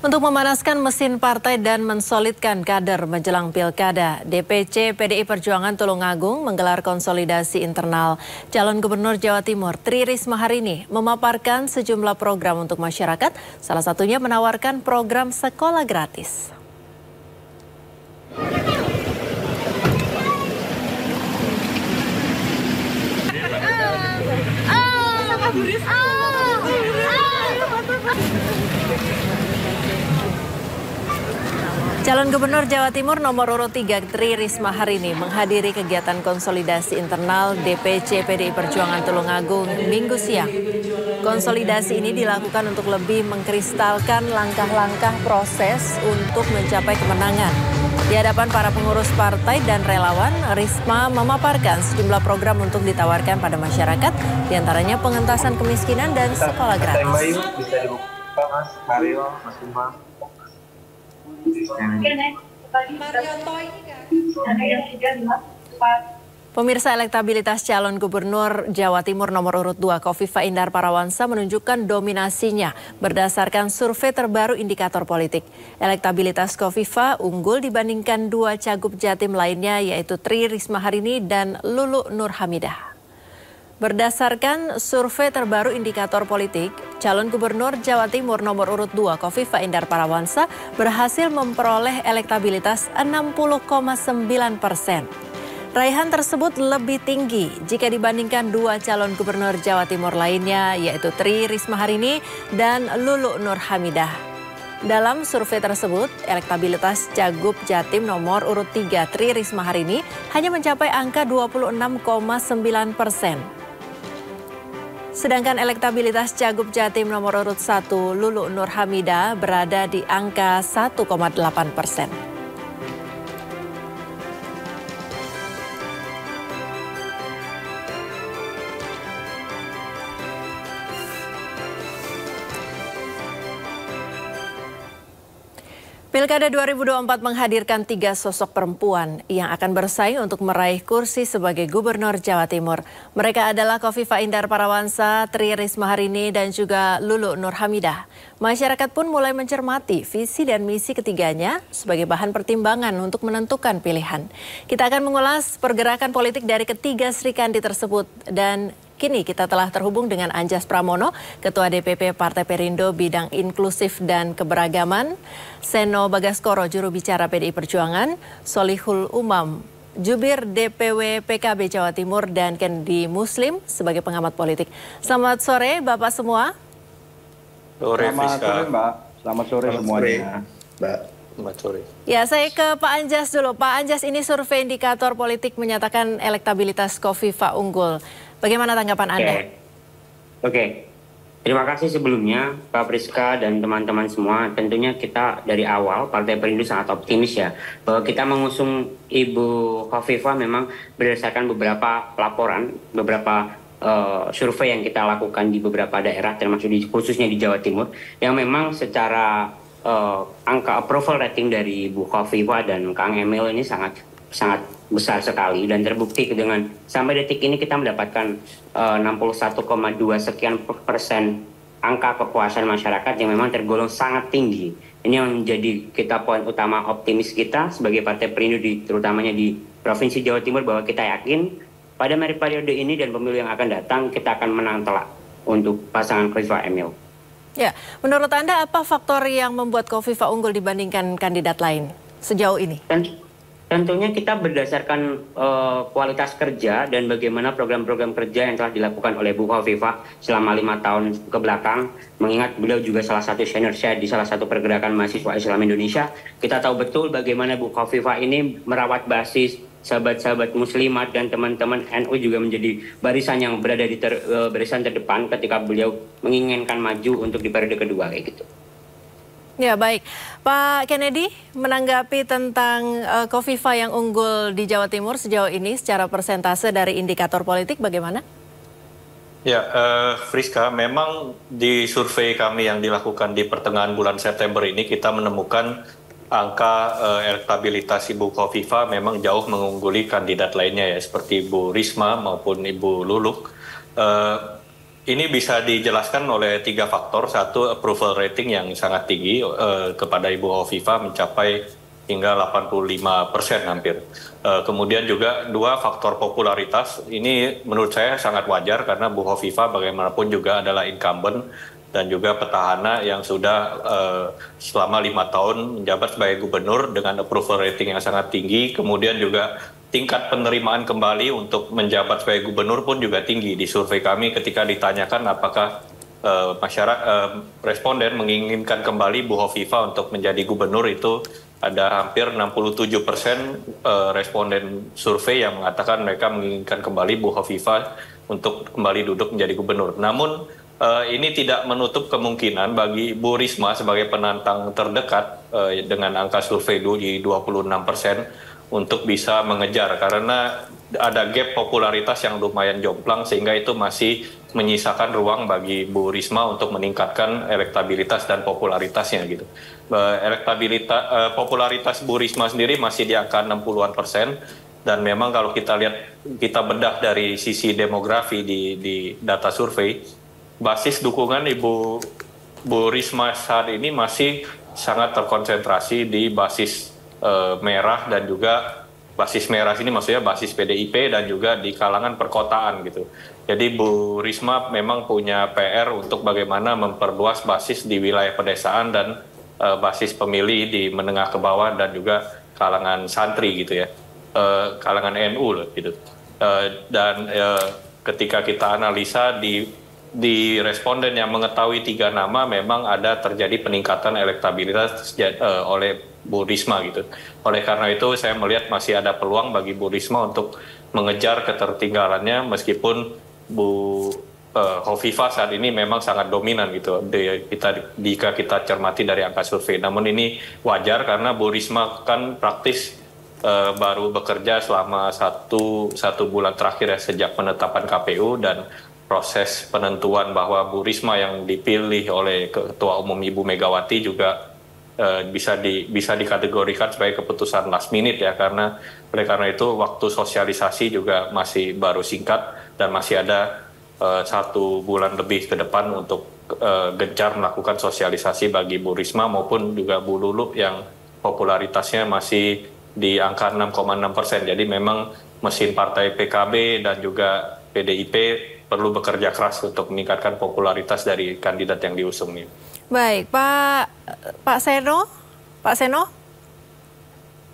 Untuk memanaskan mesin partai dan mensolidkan kader menjelang pilkada, DPC PDI Perjuangan Tulungagung menggelar konsolidasi internal. Calon Gubernur Jawa Timur Tri Risma hari ini memaparkan sejumlah program untuk masyarakat, salah satunya menawarkan program sekolah gratis. Calon Gubernur Jawa Timur nomor urut 3 Tri Risma hari ini menghadiri kegiatan konsolidasi internal DPC PDI Perjuangan Tulungagung Minggu siang. Konsolidasi ini dilakukan untuk lebih mengkristalkan langkah-langkah proses untuk mencapai kemenangan. Di hadapan para pengurus partai dan relawan, Risma memaparkan sejumlah program untuk ditawarkan pada masyarakat, diantaranya pengentasan kemiskinan dan sekolah gratis. Bisa dibuka Mas Karyo, Mas Umar. Pemirsa, elektabilitas calon gubernur Jawa Timur nomor urut 2 Khofifah Indar Parawansa menunjukkan dominasinya berdasarkan survei terbaru indikator politik. Elektabilitas Khofifah unggul dibandingkan dua cagup Jatim lainnya yaitu Tri Risma hari ini dan Lulu Nur Hamidah. Berdasarkan survei terbaru indikator politik, calon gubernur Jawa Timur nomor urut 2 Khofifah Indar Parawansa berhasil memperoleh elektabilitas 60,9%. Raihan tersebut lebih tinggi jika dibandingkan dua calon gubernur Jawa Timur lainnya yaitu Tri Risma hari ini dan Lulu Nur Hamidah. Dalam survei tersebut, elektabilitas cagup Jatim nomor urut 3 Tri Risma hari ini hanya mencapai angka 26,9%. Sedangkan elektabilitas cagup Jatim nomor urut 1 Lulu Nur Hamidah berada di angka 1,8%. Pilkada 2024 menghadirkan 3 sosok perempuan yang akan bersaing untuk meraih kursi sebagai Gubernur Jawa Timur. Mereka adalah Khofifah Indar Parawansa, Tri Risma hari ini, dan juga Lulu Nur Hamidah. Masyarakat pun mulai mencermati visi dan misi ketiganya sebagai bahan pertimbangan untuk menentukan pilihan. Kita akan mengulas pergerakan politik dari ketiga Sri Kandi tersebut dan kini kita telah terhubung dengan Anjas Pramono, Ketua DPP Partai Perindo Bidang Inklusif dan Keberagaman, Seno Bagaskoro, juru bicara PDI Perjuangan, Solihul Umam, Jubir DPW PKB Jawa Timur, dan Kendi Muslim sebagai pengamat politik. Selamat sore Bapak semua. Selamat sore Mbak. Selamat sore semuanya. Mbak. Selamat sore. Ya, saya ke Pak Anjas dulu. Pak Anjas, ini survei indikator politik menyatakan elektabilitas Khofifah unggul. Bagaimana tanggapan Anda? Oke. Terima kasih sebelumnya Pak Priska dan teman-teman semua. Tentunya kita dari awal Partai Perindo sangat optimis ya bahwa kita mengusung Ibu Khofifah memang berdasarkan beberapa laporan, beberapa survei yang kita lakukan di beberapa daerah termasuk khususnya di Jawa Timur yang memang secara angka approval rating dari Ibu Khofifah dan Kang Emil ini sangat besar sekali dan terbukti dengan sampai detik ini kita mendapatkan 61,2 sekian persen angka kepuasan masyarakat yang memang tergolong sangat tinggi. Ini yang menjadi kita poin utama optimis kita sebagai Partai Perindo terutamanya di Provinsi Jawa Timur bahwa kita yakin pada periode ini dan pemilu yang akan datang kita akan menang telak untuk pasangan Khofifah Emil. Ya, menurut Anda apa faktor yang membuat Khofifah unggul dibandingkan kandidat lain sejauh ini? Tentunya kita berdasarkan kualitas kerja dan bagaimana program-program kerja yang telah dilakukan oleh Bu Khofifah selama 5 tahun ke belakang. Mengingat beliau juga salah satu senior saya di salah satu pergerakan mahasiswa Islam Indonesia. Kita tahu betul bagaimana Bu Khofifah ini merawat basis sahabat-sahabat muslimat dan teman-teman NU juga menjadi barisan yang berada di barisan terdepan ketika beliau menginginkan maju untuk di periode kedua kayak gitu. Ya, baik. Pak Kennedy, menanggapi tentang Khofifah yang unggul di Jawa Timur sejauh ini secara persentase dari indikator politik bagaimana? Ya, Friska, memang di survei kami yang dilakukan di pertengahan bulan September ini kita menemukan angka elektabilitas Ibu Khofifah memang jauh mengungguli kandidat lainnya ya seperti Ibu Risma maupun Ibu Luluk. Ini bisa dijelaskan oleh 3 faktor. Satu, approval rating yang sangat tinggi kepada Ibu Hovifah mencapai hingga 85% hampir. Kemudian juga 2, faktor popularitas. Ini menurut saya sangat wajar karena Bu Hovifah bagaimanapun juga adalah incumbent dan juga petahana yang sudah selama 5 tahun menjabat sebagai gubernur dengan approval rating yang sangat tinggi. Kemudian juga tingkat penerimaan kembali untuk menjabat sebagai gubernur pun juga tinggi. Di survei kami ketika ditanyakan apakah responden menginginkan kembali Bu Hovifah untuk menjadi gubernur, itu ada hampir 67% responden survei yang mengatakan mereka menginginkan kembali Bu Hovifah untuk kembali duduk menjadi gubernur. Namun ini tidak menutup kemungkinan bagi Bu Risma sebagai penantang terdekat dengan angka survei di 26% untuk bisa mengejar, karena ada gap popularitas yang lumayan jomplang sehingga itu masih menyisakan ruang bagi Bu Risma untuk meningkatkan elektabilitas dan popularitasnya gitu. Popularitas Bu Risma sendiri masih di angka 60-an% dan memang kalau kita lihat, kita bedah dari sisi demografi di data survei, basis dukungan Bu Risma saat ini masih sangat terkonsentrasi di basis merah, dan juga basis merah ini maksudnya basis PDIP dan juga di kalangan perkotaan gitu. Jadi Bu Risma memang punya PR untuk bagaimana memperluas basis di wilayah pedesaan dan basis pemilih di menengah ke bawah dan juga kalangan santri gitu ya, kalangan NU loh gitu. Dan ketika kita analisa di responden yang mengetahui 3 nama, memang ada terjadi peningkatan elektabilitas oleh Bu Risma gitu. Oleh karena itu saya melihat masih ada peluang bagi Bu Risma untuk mengejar ketertinggalannya, meskipun Bu Hovifah saat ini memang sangat dominan gitu jika kita cermati dari angka survei. Namun ini wajar karena Bu Risma kan praktis baru bekerja selama satu bulan terakhir ya, sejak penetapan KPU, dan proses penentuan bahwa Bu Risma yang dipilih oleh Ketua Umum Ibu Megawati juga bisa dikategorikan sebagai keputusan last minute ya, oleh karena itu waktu sosialisasi juga masih baru singkat dan masih ada 1 bulan lebih ke depan untuk gencar melakukan sosialisasi bagi Bu Risma maupun juga Bu Lulu yang popularitasnya masih di angka 6,6%. Jadi memang mesin partai PKB dan juga PDIP perlu bekerja keras untuk meningkatkan popularitas dari kandidat yang diusung ini. Baik, Pak Seno?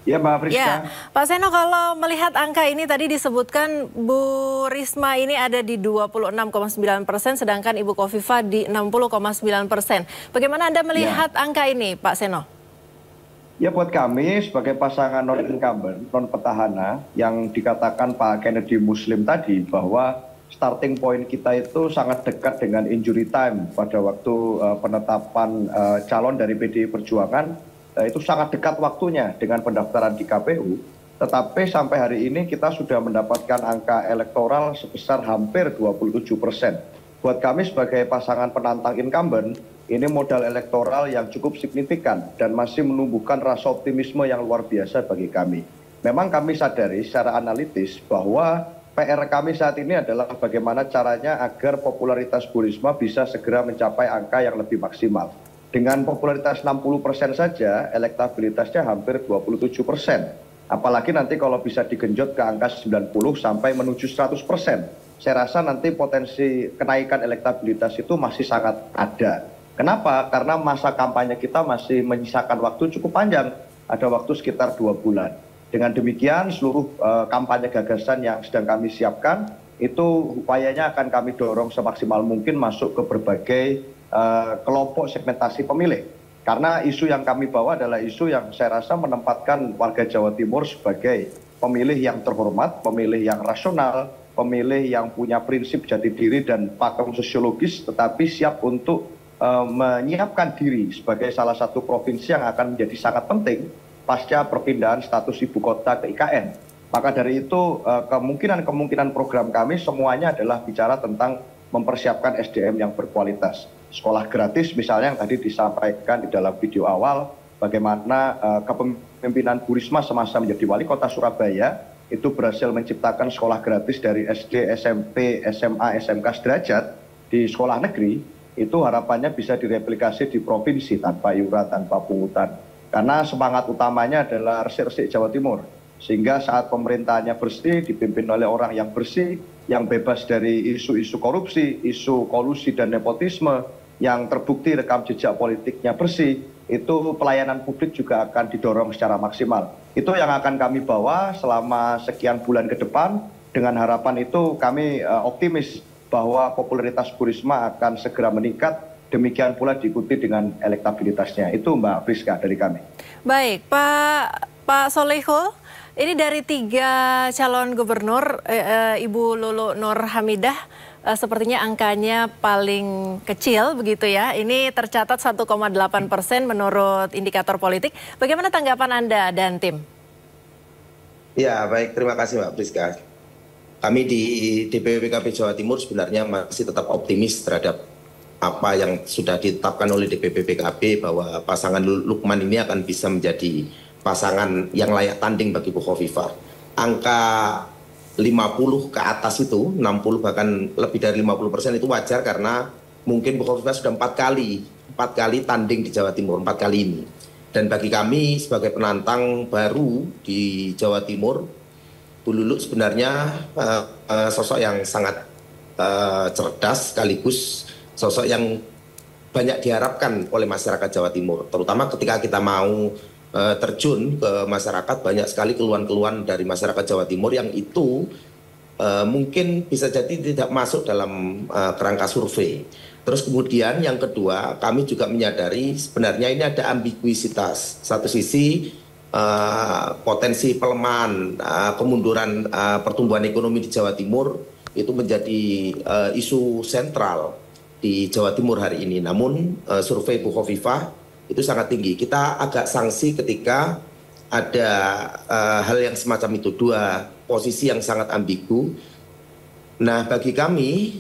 Ya, Mbak Friska. Ya, Pak Seno, kalau melihat angka ini tadi disebutkan Bu Risma ini ada di 26,9%, sedangkan Ibu Hovifah di 60,9%. Bagaimana Anda melihat angka ini, Pak Seno? Ya, buat kami sebagai pasangan non-incumbent, non-petahana, yang dikatakan Pak Kennedy Muslim tadi, bahwa starting point kita itu sangat dekat dengan injury time pada waktu penetapan calon dari PDI Perjuangan. Itu sangat dekat waktunya dengan pendaftaran di KPU. Tetapi sampai hari ini kita sudah mendapatkan angka elektoral sebesar hampir 27%. Buat kami sebagai pasangan penantang incumbent, ini modal elektoral yang cukup signifikan dan masih menumbuhkan rasa optimisme yang luar biasa bagi kami. Memang kami sadari secara analitis bahwa PR kami saat ini adalah bagaimana caranya agar popularitas Bu Risma bisa segera mencapai angka yang lebih maksimal. Dengan popularitas 60% saja, elektabilitasnya hampir 27%. Apalagi nanti kalau bisa digenjot ke angka 90 sampai menuju 100%. Saya rasa nanti potensi kenaikan elektabilitas itu masih sangat ada. Kenapa? Karena masa kampanye kita masih menyisakan waktu cukup panjang. Ada waktu sekitar 2 bulan. Dengan demikian seluruh kampanye gagasan yang sedang kami siapkan itu upayanya akan kami dorong semaksimal mungkin masuk ke berbagai kelompok segmentasi pemilih. Karena isu yang kami bawa adalah isu yang saya rasa menempatkan warga Jawa Timur sebagai pemilih yang terhormat, pemilih yang rasional, pemilih yang punya prinsip jati diri dan pakem sosiologis, tetapi siap untuk menyiapkan diri sebagai salah satu provinsi yang akan menjadi sangat penting pasca perpindahan status ibu kota ke IKN. Maka dari itu kemungkinan program kami semuanya adalah bicara tentang mempersiapkan SDM yang berkualitas. Sekolah gratis misalnya yang tadi disampaikan di dalam video awal, bagaimana kepemimpinan Bu Risma semasa menjadi wali kota Surabaya itu berhasil menciptakan sekolah gratis dari SD, SMP, SMA, SMK sederajat di sekolah negeri, itu harapannya bisa direplikasi di provinsi tanpa iuran, tanpa pungutan. Karena semangat utamanya adalah resik-resik Jawa Timur. Sehingga saat pemerintahannya bersih, dipimpin oleh orang yang bersih, yang bebas dari isu-isu korupsi, isu kolusi dan nepotisme, yang terbukti rekam jejak politiknya bersih, itu pelayanan publik juga akan didorong secara maksimal. Itu yang akan kami bawa selama sekian bulan ke depan. Dengan harapan itu kami optimis bahwa popularitas Bu Risma akan segera meningkat, demikian pula diikuti dengan elektabilitasnya. Itu Mbak Friska dari kami. Baik, Pak Solehul, ini dari 3 calon gubernur, Ibu Lulu Nur Hamidah sepertinya angkanya paling kecil begitu ya. Ini tercatat 1,8% menurut indikator politik. Bagaimana tanggapan Anda dan tim? Ya, baik. Terima kasih Mbak Friska. Kami di DPW PKB Jawa Timur sebenarnya masih tetap optimis terhadap apa yang sudah ditetapkan oleh DPP PKB bahwa pasangan Lukman ini akan bisa menjadi pasangan yang layak tanding bagi Bu Khofifah. Angka 50 ke atas itu, 60 bahkan lebih dari 50% itu wajar karena mungkin Bu Khofifah sudah 4 kali tanding di Jawa Timur, 4 kali ini. Dan bagi kami sebagai penantang baru di Jawa Timur, Bu Lulu sebenarnya sosok yang sangat cerdas sekaligus sosok yang banyak diharapkan oleh masyarakat Jawa Timur. Terutama ketika kita mau terjun ke masyarakat, banyak sekali keluhan-keluhan dari masyarakat Jawa Timur yang itu mungkin bisa jadi tidak masuk dalam kerangka survei. Terus kemudian yang kedua, kami juga menyadari sebenarnya ini ada ambiguisitas. Satu sisi potensi pelemahan, kemunduran pertumbuhan ekonomi di Jawa Timur itu menjadi isu sentral di Jawa Timur hari ini. Namun survei Bu Khofifah itu sangat tinggi. Kita agak sanksi ketika ada hal yang semacam itu, 2 posisi yang sangat ambigu. Nah, bagi kami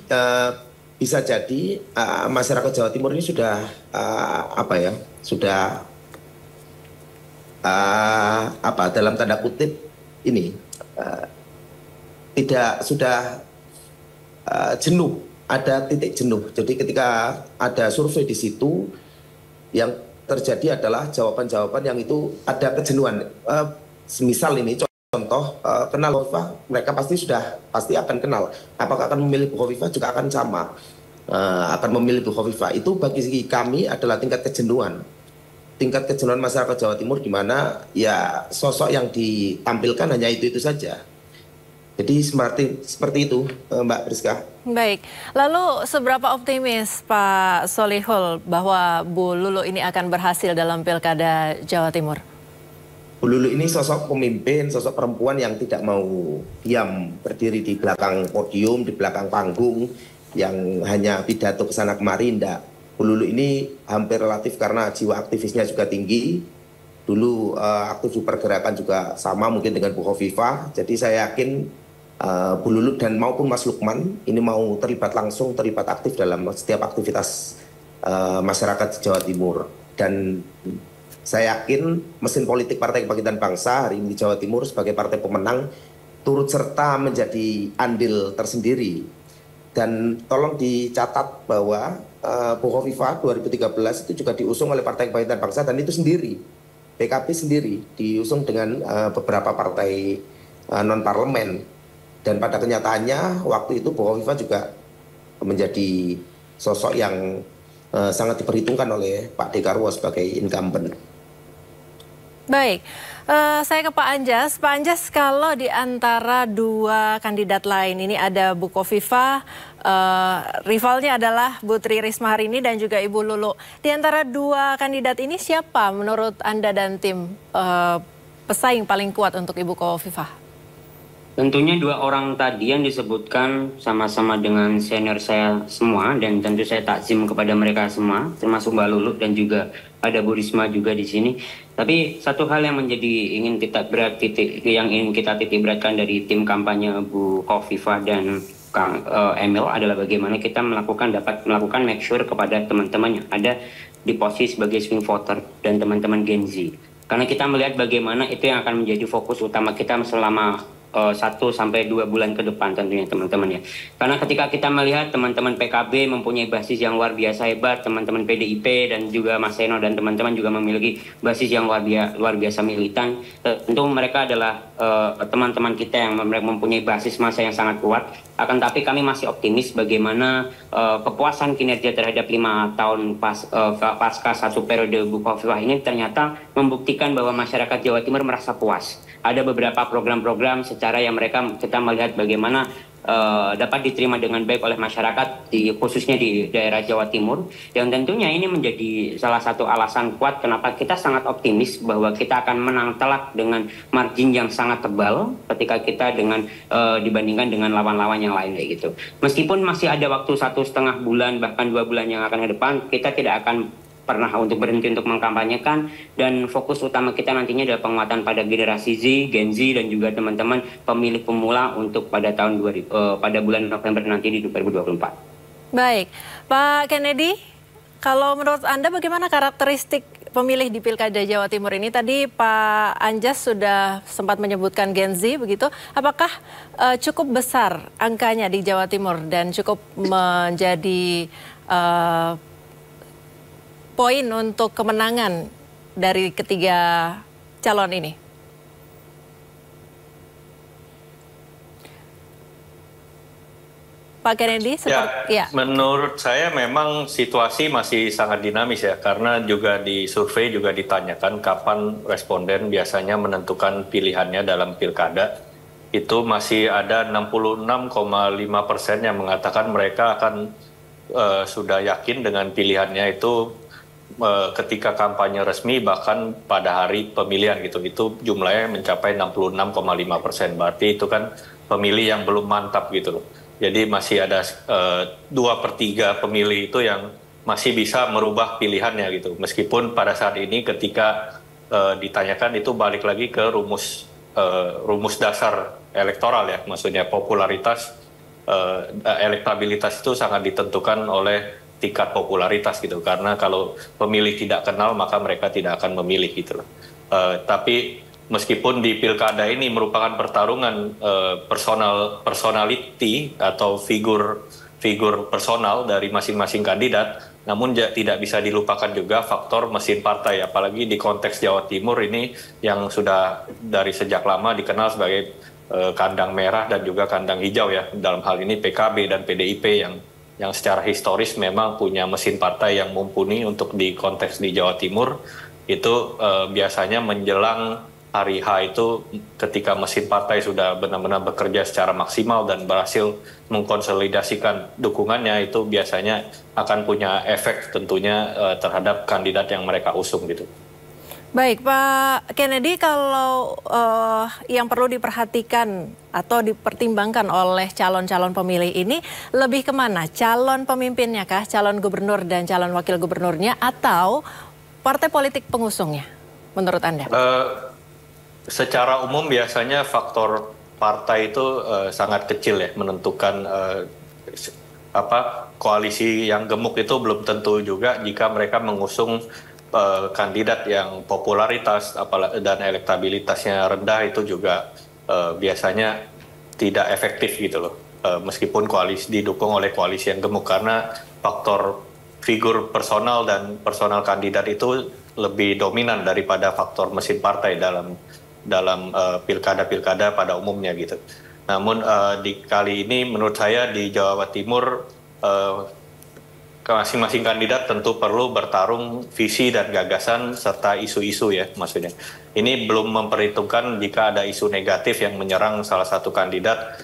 bisa jadi masyarakat Jawa Timur ini sudah dalam tanda kutip ini sudah jenuh, ada titik jenuh. Jadi ketika ada survei di situ, yang terjadi adalah jawaban-jawaban yang itu ada kejenuhan. Semisal ini contoh kenal Bu Khofifah, mereka pasti akan kenal. Apakah akan memilih Bu Khofifah juga akan sama, akan memilih Bu Khofifah. Itu bagi kami adalah tingkat kejenuhan masyarakat Jawa Timur, di mana ya sosok yang ditampilkan hanya itu saja. Jadi seperti itu, Mbak Friska. Baik, lalu seberapa optimis Pak Solehul bahwa Bu Lulu ini akan berhasil dalam Pilkada Jawa Timur? Bu Lulu ini sosok pemimpin, sosok perempuan yang tidak mau diam, berdiri di belakang podium, di belakang panggung, yang hanya pidato kesana kemari, enggak. Bu Lulu ini hampir relatif karena jiwa aktivisnya juga tinggi. Dulu aktif di pergerakan juga sama mungkin dengan Bu Khofifah. Jadi saya yakin Bu Lulu dan maupun Mas Lukman ini mau terlibat aktif dalam setiap aktivitas masyarakat di Jawa Timur. Dan saya yakin mesin politik Partai Kebangkitan Bangsa hari ini di Jawa Timur sebagai partai pemenang turut serta menjadi andil tersendiri. Dan tolong dicatat bahwa Bu Khofifah 2013 itu juga diusung oleh Partai Kebangkitan Bangsa, dan itu sendiri, PKB sendiri, diusung dengan beberapa partai non-parlemen. Dan pada kenyataannya waktu itu Bu Khofifah juga menjadi sosok yang sangat diperhitungkan oleh Pak Dekarwo sebagai incumbent. Baik, saya ke Pak Anjas. Pak Anjas, kalau di antara 2 kandidat lain, ini ada Bu Khofifah, rivalnya adalah Bu Tri Risma hari ini dan juga Ibu Lulu. Di antara 2 kandidat ini siapa menurut Anda dan tim pesaing paling kuat untuk Ibu Khofifah? Tentunya 2 orang tadi yang disebutkan sama-sama dengan senior saya semua, dan tentu saya takzim kepada mereka semua, termasuk Mbak Lulu dan juga ada Bu Risma juga di sini. Tapi satu hal yang ingin kita titik beratkan dari tim kampanye Bu Khofifah dan Kang Emil adalah bagaimana kita dapat melakukan make sure kepada teman-teman yang ada di posisi sebagai swing voter dan teman-teman Gen Z. Karena kita melihat bagaimana itu yang akan menjadi fokus utama kita selama 1 sampai 2 bulan ke depan tentunya teman-teman ya. Karena ketika kita melihat teman-teman PKB mempunyai basis yang luar biasa hebat, teman-teman PDIP dan juga Mas Seno dan teman-teman juga memiliki basis yang luar biasa militan. Tentu mereka adalah teman-teman kita yang mempunyai basis massa yang sangat kuat. Akan tapi kami masih optimis bagaimana kepuasan kinerja terhadap 5 tahun pasca 1 periode Bu Khofifah ini ternyata membuktikan bahwa masyarakat Jawa Timur merasa puas. Ada beberapa program-program secara yang kita melihat bagaimana dapat diterima dengan baik oleh masyarakat, khususnya di daerah Jawa Timur. Yang tentunya ini menjadi salah satu alasan kuat kenapa kita sangat optimis bahwa kita akan menang telak dengan margin yang sangat tebal ketika kita dibandingkan dengan lawan-lawan yang lain kayak gitu. Meskipun masih ada waktu 1,5 bulan bahkan 2 bulan yang akan ke depan, kita tidak akan pernah untuk berhenti untuk mengkampanyekan, dan fokus utama kita nantinya adalah penguatan pada generasi Z, Gen Z dan juga teman-teman pemilih pemula untuk pada pada bulan November nanti di 2024. Baik, Pak Kennedy, kalau menurut Anda bagaimana karakteristik pemilih di Pilkada Jawa Timur ini? Tadi Pak Anjas sudah sempat menyebutkan Gen Z begitu. Apakah cukup besar angkanya di Jawa Timur dan cukup menjadi poin untuk kemenangan dari ketiga calon ini? Pak Kennedy, menurut saya memang situasi masih sangat dinamis ya, karena juga di survei juga ditanyakan kapan responden biasanya menentukan pilihannya dalam pilkada. Itu masih ada 66,5% yang mengatakan mereka akan sudah yakin dengan pilihannya itu ketika kampanye resmi, bahkan pada hari pemilihan gitu. Itu jumlahnya mencapai 66,5%. Berarti itu kan pemilih yang belum mantap gitu loh. Jadi masih ada 2/3 pemilih itu yang masih bisa merubah pilihannya gitu. Meskipun pada saat ini ketika ditanyakan itu balik lagi ke rumus dasar elektoral ya. Maksudnya popularitas, elektabilitas itu sangat ditentukan oleh tingkat popularitas gitu, karena kalau pemilih tidak kenal maka mereka tidak akan memilih gitu loh. Tapi meskipun di pilkada ini merupakan pertarungan personality atau figur personal dari masing-masing kandidat, namun tidak bisa dilupakan juga faktor mesin partai, apalagi di konteks Jawa Timur ini yang sudah dari sejak lama dikenal sebagai kandang merah dan juga kandang hijau ya. Dalam hal ini PKB dan PDIP yang secara historis memang punya mesin partai yang mumpuni untuk di konteks di Jawa Timur. Itu biasanya menjelang hari H itu ketika mesin partai sudah benar-benar bekerja secara maksimal dan berhasil mengkonsolidasikan dukungannya, itu biasanya akan punya efek tentunya terhadap kandidat yang mereka usung gitu. Baik, Pak Kennedy, kalau yang perlu diperhatikan atau dipertimbangkan oleh calon-calon pemilih ini lebih kemana? Calon pemimpinnya kah, calon gubernur dan calon wakil gubernurnya, atau partai politik pengusungnya menurut Anda? Secara umum biasanya faktor partai itu sangat kecil ya menentukan koalisi yang gemuk. Itu belum tentu juga jika mereka mengusung kandidat yang popularitas dan elektabilitasnya rendah, itu juga biasanya tidak efektif gitu loh. Meskipun koalisi didukung oleh koalisi yang gemuk, karena faktor figur personal dan personal kandidat itu lebih dominan daripada faktor mesin partai dalam pilkada-pilkada pada umumnya gitu. Namun di kali ini menurut saya di Jawa Timur masing-masing kandidat tentu perlu bertarung visi dan gagasan serta isu-isu ya, maksudnya. Ini belum memperhitungkan jika ada isu negatif yang menyerang salah satu kandidat,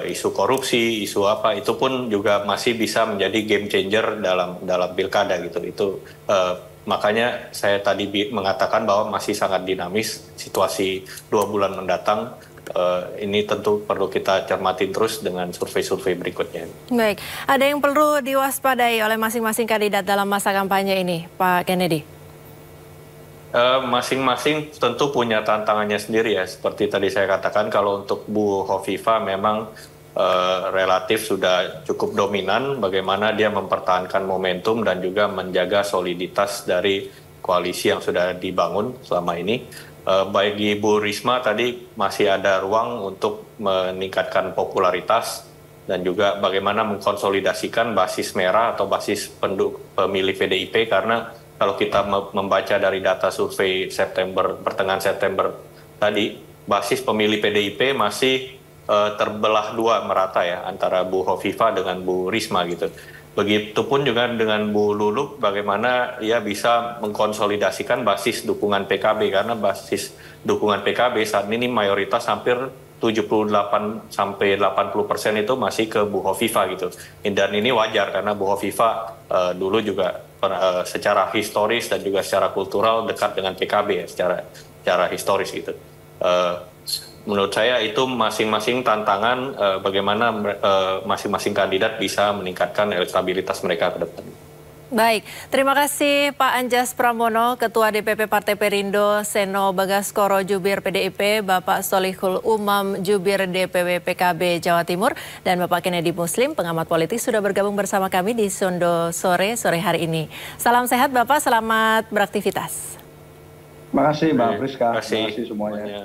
isu korupsi, isu apa, itu pun juga masih bisa menjadi game changer dalam pilkada gitu. Itu makanya saya tadi mengatakan bahwa masih sangat dinamis situasi 2 bulan mendatang. Ini tentu perlu kita cermati terus dengan survei-survei berikutnya. Baik, ada yang perlu diwaspadai oleh masing-masing kandidat dalam masa kampanye ini, Pak Kennedy? Masing-masing tentu punya tantangannya sendiri ya. Seperti tadi saya katakan, kalau untuk Bu Khofifah memang relatif sudah cukup dominan bagaimana dia mempertahankan momentum dan juga menjaga soliditas dari koalisi yang sudah dibangun selama ini. Bagi Bu Risma tadi masih ada ruang untuk meningkatkan popularitas dan juga bagaimana mengkonsolidasikan basis merah atau basis pemilih PDIP, karena kalau kita membaca dari data survei pertengahan September tadi, basis pemilih PDIP masih terbelah dua merata ya, antara Bu Hovifah dengan Bu Risma gitu. Begitupun juga dengan Bu Lulu, bagaimana ia bisa mengkonsolidasikan basis dukungan PKB, karena basis dukungan PKB saat ini mayoritas hampir 78 sampai 80% itu masih ke Bu Hovifah gitu. Dan ini wajar karena Bu Hovifah dulu juga secara historis dan juga secara kultural dekat dengan PKB ya, secara historis gitu. Menurut saya itu masing-masing tantangan bagaimana masing-masing kandidat bisa meningkatkan elektabilitas mereka ke depan. Baik, terima kasih Pak Anjas Pramono, Ketua DPP Partai Perindo, Seno Bagaskoro Jubir PDIP, Bapak Solihul Umam Jubir DPW PKB Jawa Timur, dan Bapak Kennedy Muslim, pengamat politik, sudah bergabung bersama kami di Sondo sore hari ini. Salam sehat Bapak, selamat beraktivitas. Terima kasih Mbak Friska, Terima kasih semuanya.